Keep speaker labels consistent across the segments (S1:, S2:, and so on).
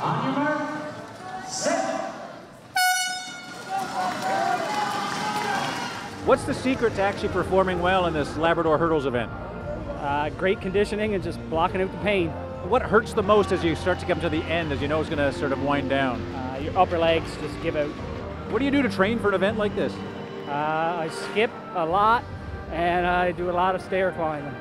S1: On your mark, set.
S2: What's the secret to actually performing well in this Labrador hurdles event?
S3: Great conditioning and just blocking out the pain.
S2: What hurts the most as you start to come to the end, as you know it's going to sort of wind down?
S3: Your upper legs just give out.
S2: What do you do to train for an event like this?
S3: I skip a lot and I do a lot of stair climbing.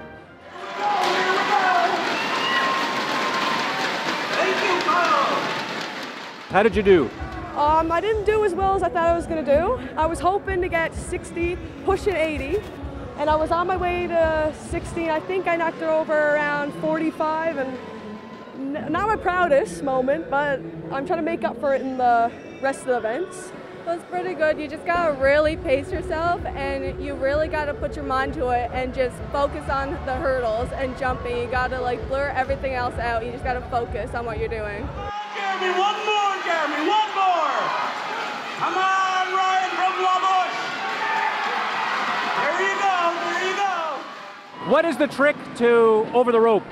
S2: How did you do?
S4: I didn't do as well as I thought I was going to do. I was hoping to get 60, pushing 80, and I was on my way to 60. I think I knocked her over around 45, and not my proudest moment, but I'm trying to make up for it in the rest of the events.
S5: Well, it's pretty good. You just gotta really pace yourself, and you really gotta put your mind to it and just focus on the hurdles and jumping. You gotta like blur everything else out. You just gotta focus on what you're doing.
S1: Jeremy, one more, Jeremy, one more. Come on, Ryan from LaBouche. There you go, there you go.
S2: What is the trick to over the rope?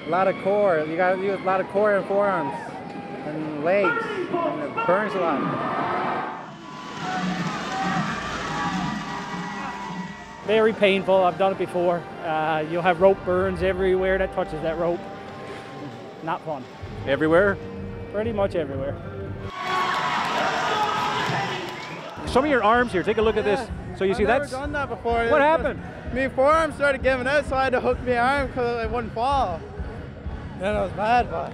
S6: A lot of core. You got to use a lot of core and forearms and legs, and it burns a lot.
S3: Very painful. I've done it before. You'll have rope burns everywhere that touches that rope. Not fun.
S2: Everywhere?
S3: Pretty much everywhere.
S2: Show me your arms here. Take a look at this. So you see
S6: I've
S2: that's...
S6: never done that before.
S2: What happened?
S6: My forearm started giving out, so I had to hook my arm because it wouldn't fall. Then it was bad, but...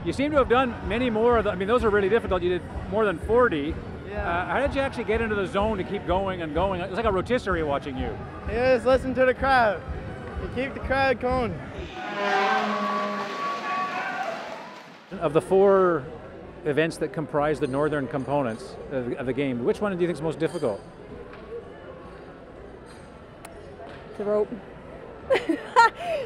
S2: You seem to have done many more of the... I mean, those are really difficult. You did more than 40.
S6: Yeah.
S2: How did you actually get into the zone to keep going and going? It's like a rotisserie watching you.
S6: You just listen to the crowd. You keep the crowd going.
S2: Of the 4 events that comprise the northern components of the game, which one do you think is most difficult?
S7: The rope.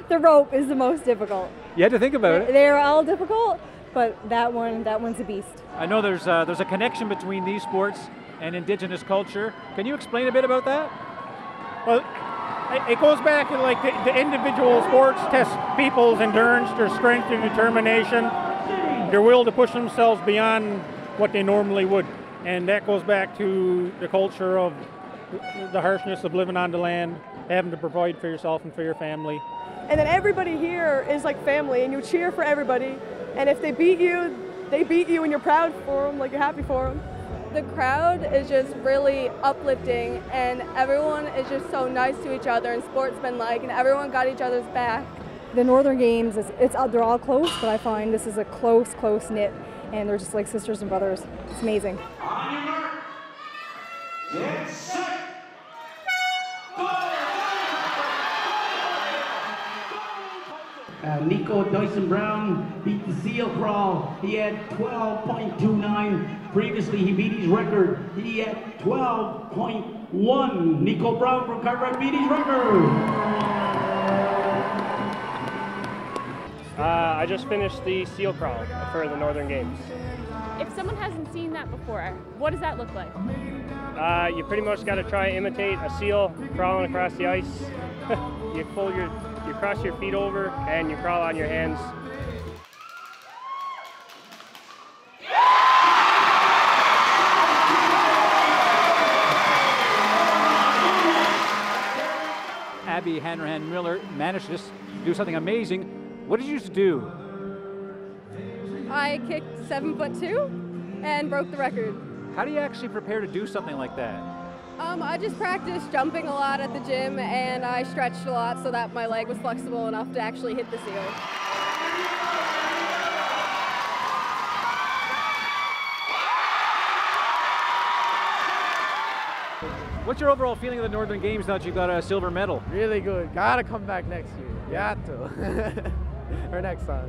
S7: The rope is the most difficult.
S2: You had to think about it.
S7: They're all difficult, but that one's a beast.
S2: I know there's a connection between these sports and Indigenous culture. Can you explain a bit about that?
S8: Well, it goes back to like the individual sports test people's endurance, their strength, their determination, their will to push themselves beyond what they normally would. And that goes back to the culture of the harshness of living on the land, having to provide for yourself and for your family.
S4: And then everybody here is like family, and you cheer for everybody. And if they beat you and you're proud for them, like you're happy for them.
S5: The crowd is just really uplifting, and everyone is just so nice to each other and sportsmanlike, and everyone got each other's back.
S7: The Northern Games, they're all close, but I find this is a close knit, and they're just like sisters and brothers. It's amazing.
S1: On your mark, get set. Nico Dyson-Brown beat the seal crawl. He had 12.29. Previously, he beat his record. He had 12.1. Nico Brown from Cartwright beat his record.
S9: I just finished the seal crawl for the Northern Games.
S10: If someone hasn't seen that before, what does that look like?
S9: You pretty much got to try to imitate a seal crawling across the ice. You cross your feet over and you crawl on your hands.
S2: Abby Hanrahan Miller managed to just do something amazing. What did you just do?
S5: I kicked 7'2" and broke the record.
S2: How do you actually prepare to do something like that?
S5: I just practiced jumping a lot at the gym, and I stretched a lot so that my leg was flexible enough to actually hit the seal.
S2: What's your overall feeling of the Northern Games now that you got a silver medal?
S6: Really good. Gotta come back next year. Got to. Or next time.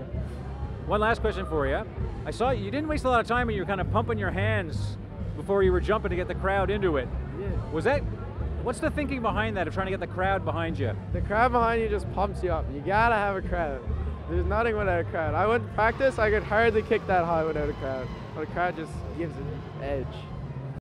S2: One last question for you. I saw you didn't waste a lot of time when you were kind of pumping your hands before you were jumping to get the crowd into it.
S6: Yeah.
S2: What's the thinking behind that, of trying to get the crowd behind you?
S6: The crowd behind you just pumps you up. You gotta have a crowd. There's nothing without a crowd. I wouldn't practice, I could hardly kick that high without a crowd. But a crowd just gives it edge.